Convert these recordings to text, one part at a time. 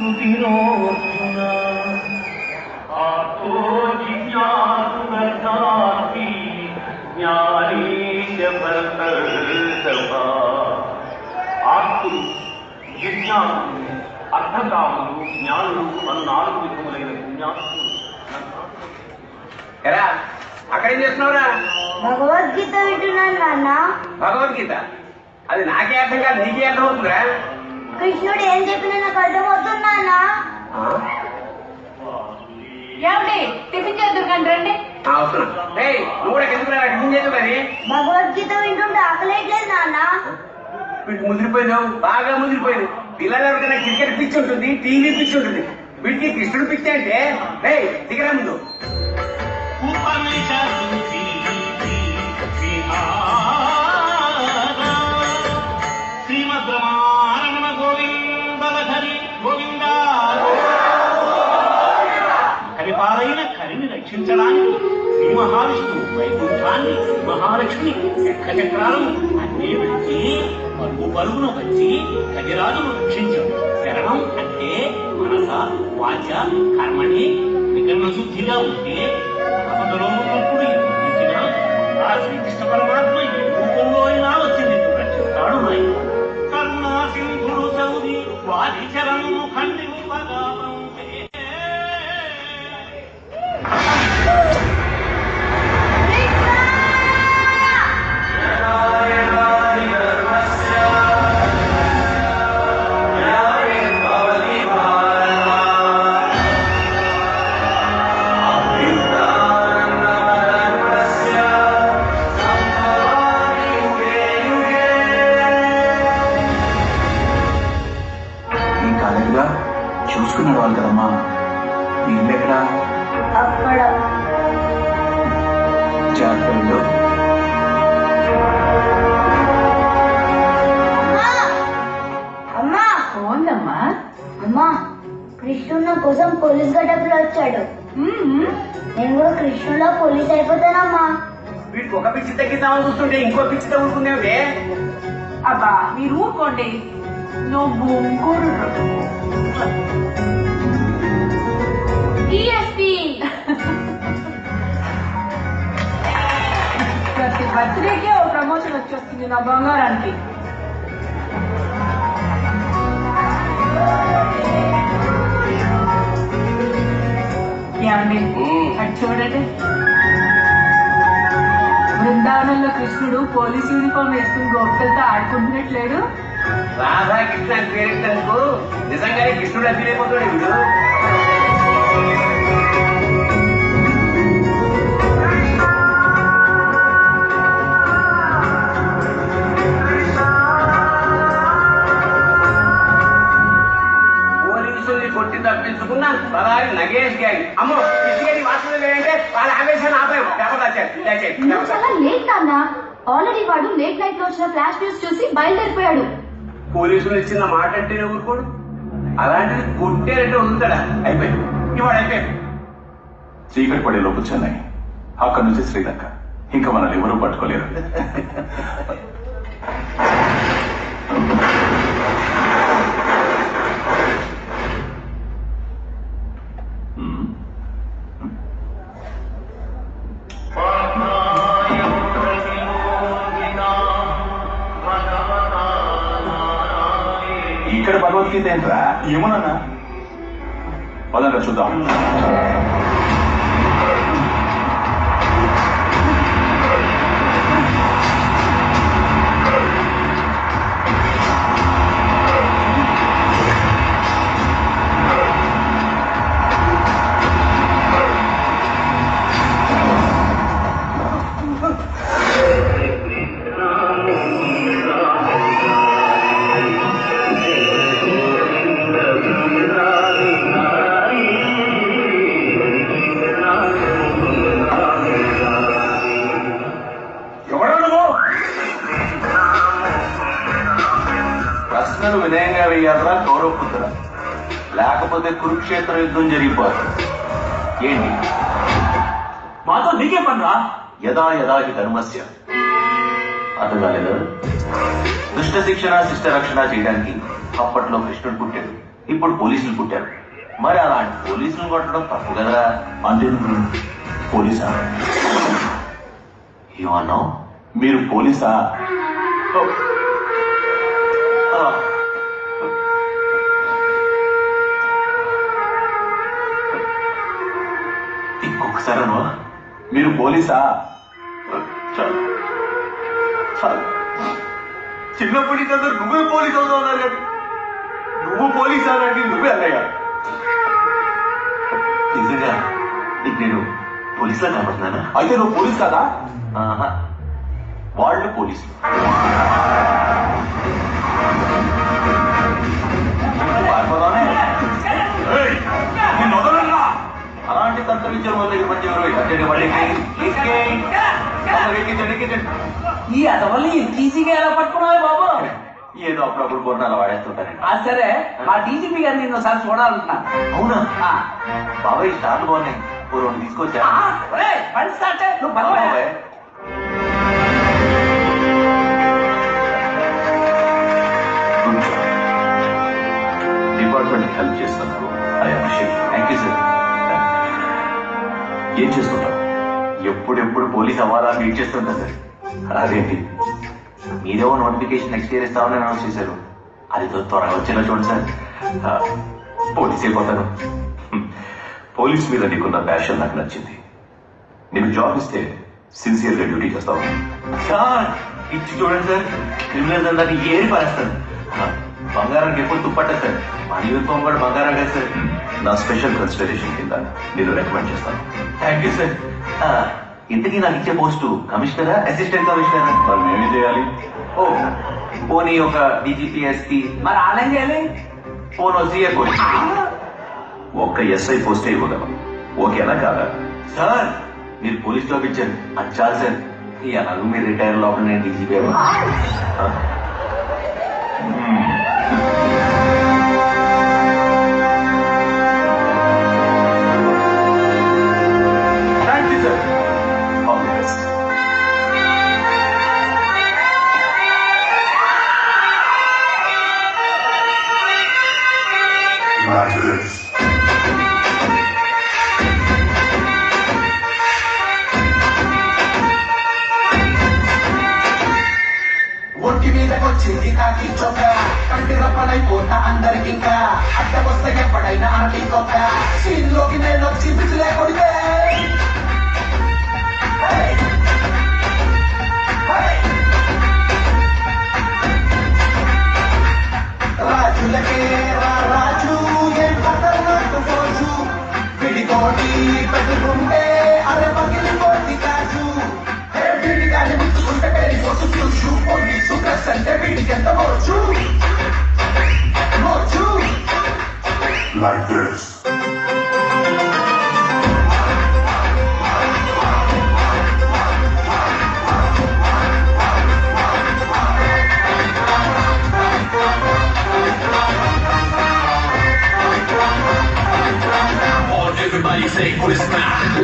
సుధిరోర్జున ఆతో జిజ్ఞాసుగర్ధాతి జ్ఞానీయ భరతర్షభా. ఆర్తులు, జిజ్ఞాసులు, అర్థకాములు, జ్ఞానులు అను 4 విధములైన పుణ్యాత్ములు. ఎరా అక్కడేం చేస్తున్నావురా? భగవద్గీత వింటున్నాను నాన్న. భగవద్గీత? అది నాకే అర్థం కాదు, నీకే అర్థం అవుతుందిరా. కృష్ణుడు ఏం చెప్పినా నాకు అర్థమవుతుంది నాన్న. ఏమండి టిఫిన్ చేద్దరు కానీ రండి. వస్తున్నా. నువ్వు కూడా ఎందుకు టిఫిన్ చేద్దావు కానీ. భగవద్గీత వింటుంటే ఆకలేట్లేదు నాన్న. వీటికి ముదిరిపోయినావు, బాగా ముదిరిపోయింది. పిల్లలు ఎవరికైనా క్రికెట్ పిచ్చి ఉంటుంది, టీవీ పిచ్చి ఉంటుంది, వీటికి కృష్ణుడు పిచ్చి అంటే దిగరా ముందు. శ్రీమద్ రమారమణ గోవిందలహరి గోవింద. కలిపాలైన కలిని రక్షించడానికి శ్రీ మహావిష్ణువు వైకుంఠాన్ని, మహాలక్ష్మి, చక్రచక్రాలను అన్నీ విడిచి పరుగు పరుగున వచ్చి గజరాజును రక్షించాడు. శరణం అంటే మనస వాచ కర్మని వికరణ శుద్ధిగా ఉంటే ఆపదలో ఉన్నప్పుడు ఎదుర్కొంచిన ఆ శ్రీకృష్ణ పరమాత్మ ఏ రూపంలో అయినా వచ్చి నిన్ను రక్షిస్తాడు. నాయన కరుణా సింధుడు సౌది వారి చరణము ఖండిపగా చూసుకున్నాడు వాళ్ళు కదమ్మా. మీ ఇల్లు ఎక్కడా? అక్కడ. జాగ్రత్తలో అమ్మా. పోందమ్మా. అమ్మా, కృష్ణుడు నా కోసం పోలీస్ గడ్డపులో వచ్చాడు. నేను కూడా కృష్ణులో పోలీస్ అయిపోతానమ్మా. వీటికి ఒక పిచ్చి తగ్గిద్దామని చూస్తుంటే ఇంకో పిచ్చి తగ్గుతుందే. అబ్బా మీరు ఊరుకోండి. నువ్వు ప్రతి బర్త్డేకే ఓ ప్రమోషన్ వచ్చేస్తుంది నా బంగారానికి. ఏమండి అటు చూడండి. బృందావనంలో కృష్ణుడు పోలీస్ యూనిఫామ్ వేసుకుని గోపికలతో ఆడుకుంటున్నట్లేడు. రాధాకృష్ణ అని పేరెట్టేందుకు నిజంగానే కృష్ణుడు అభినయిపోతాడు ఇప్పుడు. పోలీసుల్ని కొట్టి తప్పించుకున్న బలారి నగేష్ గ్యాంగ్. అమ్మో ఇసుకని వాసన లేదంటే వాళ్ళ ఆవేశాన్ని ఆపారు. చాలా లేట్ నాన్న. ఆల్రెడీ వాడు లేట్ నైట్ లో వచ్చిన ఫ్లాష్ న్యూస్ చూసి బయలుదేరిపోయాడు. పోలీసులు ఇచ్చిన మాట అంటేనే ఊరుకోడు, అలాంటిది కొట్టేరంటే వదులుతాడా? అయిపోయింది, ఇవాడు అయిపోయాడు. చీకటి పడే లోపు చెన్నై, అక్కడి నుంచి శ్రీలంక, ఇంకా మనల్ని ఎవరూ పట్టుకోలేరు. ఇక్కడ భగవద్గీత ఏంట్రా? ఏమోనన్నా, పదంగా చూద్దాం. ప్రశ్నలు వినయంగా వేయాలరా కౌరవపుత్ర, లేకపోతే కురుక్షేత్ర యుద్ధం జరిగిపోతుంది. ఏంటి మాతో నీకే పనిరా? యదా యదా హి ధర్మస్య. అర్థం కాలేదు. దుష్ట శిక్షణ శిష్ట రక్షణ చేయడానికి అప్పట్లో కృష్ణుడు పుట్టాడు. ఇప్పుడు పోలీసులు పుట్టారు. మరి అలాంటి పోలీసులు కొట్టడం తప్పు కదా. అంటే నువ్వు పోలీసా? ఏమన్నావు? మీరు పోలీసా? ఇంకొకసారి అను. మీరు పోలీసా? చాలు చాలు. చిన్నప్పటి నుంచి అందరూ నువ్వే పోలీసు అవుతావు అన్నారు కానీ నువ్వు పోలీసు అన్నట్టు నువ్వే అన్నయ్య. నిజంగా నీకు నేను పోలీసులా కనబడుతున్నానా? అయితే నువ్వు పోలీస్ కాదా? ఆహా, వాళ్ళు పోలీసులు. పారిపోదామే. నేను వదలనురా. అలాంటి కర్తవ్యం వల్ల ఈ మధ్య ఈ అదవల్ని ఇంత ఈజీగా ఎలా పట్టుకున్నావే బాబు? ఏదో అప్పుడప్పుడు బొర్ర అలా వాడేస్తుంటారండి. అది సరే, మా డీజీపీ గారిని నేను ఒకసారి చూడాలంటున్నా. అవునా? బాబాయ్ స్టార్ట్ బాగున్నాయి. ఓ రెండు తీసుకొచ్చా. పని స్టార్ట్ నువ్వు పర్వాలేదు. డిపార్ట్మెంట్ హెల్ప్ చేసినందుకు I appreciate. Thank you sir. ఏం చేస్తుంటావు? ఎప్పుడెప్పుడు పోలీస్ అవ్వాలా వెయిట్ చేస్తుంటా సార్. అదేంటి? మీరేమో నోటిఫికేషన్ నెక్స్ట్ ఇయర్ ఇస్తామని అనౌన్స్ చేశారు. అది త్వరగా వచ్చేలా చూడండి సార్. పోలీస్ అయిపోతాను. పోలీస్ మీద నీకున్న ప్యాషన్ నాకు నచ్చింది. నీకు జాబ్ ఇస్తే సిన్సియర్గా డ్యూటీ చేస్తావు. సార్ ఇచ్చి చూడండి సార్. క్రిమినల్స్ అందరినీ ఏరి పారేస్తాను. బంగారానికి ఎప్పుడు తుప్పట్ట సార్. మన యూనిఫామ్ కూడా బంగారం కదా సార్. నా స్పెషల్ కన్సిడరేషన్ కింద నేను రికమెండ్ చేస్తాను. Thank you sir. ఇంతకీ నాకు ఇచ్చే పోస్టు కమిషనరా అసిస్టెంట్ కమిషనరా? మరి మేమేం చేయాలి? ఓ పోనీ ఒక డీజీపీ ఎస్పీ. మరి ఆలయం చేయాలి. పోనో సీఏ పోలీస్. ఒక్క ఎస్ఐ పోస్టే ఇవ్వగలం. ఓకేనా కాదా? సార్ మీరు పోలీస్ జాబ్ ఇచ్చారు, అది చాలు సార్. ఎలాగో మీరు రిటైర్ లోపల నేను DGP thank you sir. All the best. ఒంటి మీదకొచ్చింది కాకి చొక్క, కంటి రప్పనైపోతా అందరికింకా. అడ్డకొస్తే ఎప్పుడైనా ఆంటీ కొక్క, సీన్లోకి నేను వచ్చి బిడ్డలే కొడితే. రాజులకే రాజు ఏం ఖతర్నాకు ఫోజు, విడితోటి పెట్టుకుంటే అరే పగిలిపోతి కాజు. వీడిగాని ముట్టుకుంటే పెరిగొచ్చు చూసు, పోలీసు డ్రెస్ అంటే వీడికి ఎంత Mochu Mochu. Like this.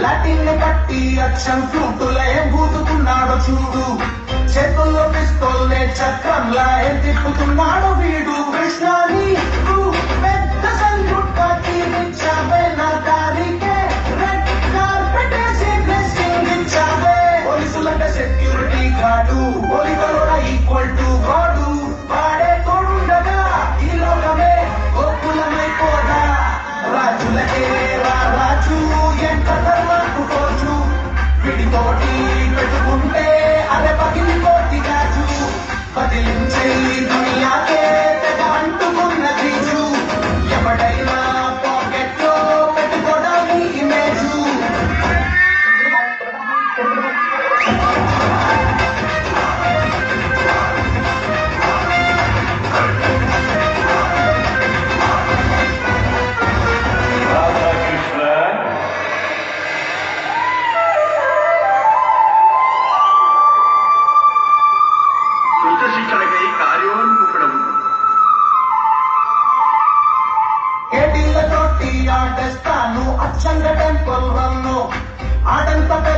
Latin కట్టి అచ్చం ఫ్లూటులే బూతుతున్నాడు చూడు, చేతుల్లో పిస్తోల్లే చక్రంలా తిప్పుతున్నాడు వీడు. కృష్ణాని పెద్ద సంగుట్టాకి ఇచ్చావే, నా దారికే రెడ్ కార్పెట్ వేసి డ్రెస్సింగ్ ఇచ్చావే. పోలీసులంటే సెక్యూరిటీ గార్డు, పోలీసులు ఈక్వల్ టు గాడు. వాడే తోడుండగా ఈ లోకమే గోకులమైపోదా. రాజులకే రాజు ఎంత ధర్మాకు కోచు, విడితోటి పెట్టుకుంటే అరే పగిలిపోతి గాజు. బదిలించే దునియాకే తెగ అంటుకున్న తీజు, ఎవడైనా పాకెట్ లో పెట్టుకోవడానికి ఇమేజు. శిక్షణకై కార్యోన్ముఖుడము. కేటీలతోటి ఆటేస్తాను అచ్చంగా టెంపుల్ రన్ను, ఆటంత పెద్ద